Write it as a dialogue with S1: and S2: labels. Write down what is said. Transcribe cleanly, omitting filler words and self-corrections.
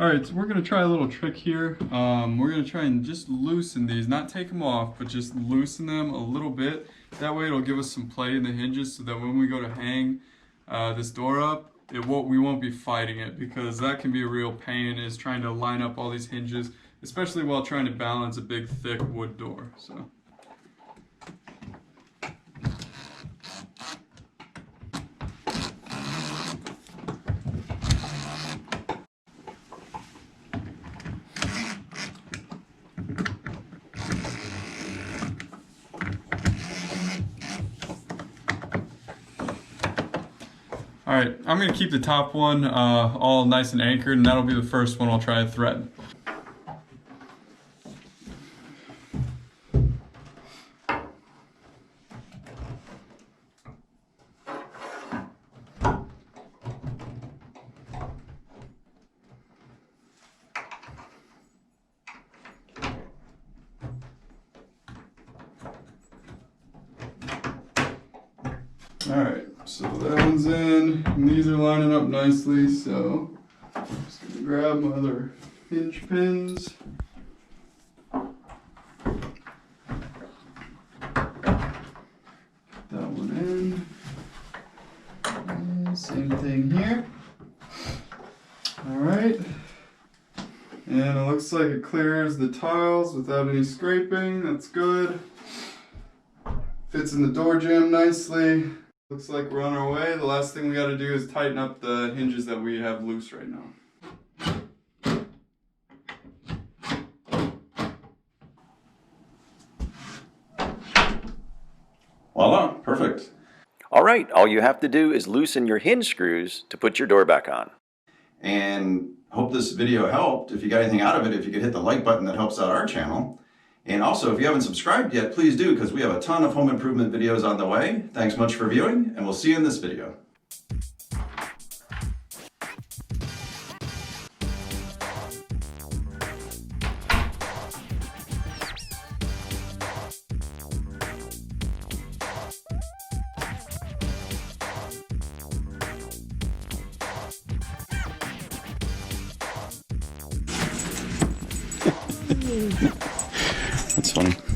S1: Alright, so we're going to try a little trick here. We're going to try and just loosen these, not take them off, but just loosen them a little bit. That way it'll give us some play in the hinges so that when we go to hang this door up, we won't be fighting it, because that can be a real pain, is trying to line up all these hinges, especially while trying to balance a big thick wood door. So. All right, I'm gonna keep the top one all nice and anchored, and that'll be the first one I'll try to thread. All right, so that one's in, and these are lining up nicely, so I'm just gonna grab my other hinge pins. Put that one in. And same thing here. All right, and it looks like it clears the tiles without any scraping. That's good. Fits in the door jamb nicely. Looks like we're on our way. The last thing we got to do is tighten up the hinges that we have loose right now.
S2: Voila, perfect.
S3: All right, all you have to do is loosen your hinge screws to put your door back on.
S2: And hope this video helped. If you got anything out of it, if you could hit the like button, that helps out our channel. And also, if you haven't subscribed yet, please do, because we have a ton of home improvement videos on the way. Thanks much for viewing, and we'll see you in this video. That's funny.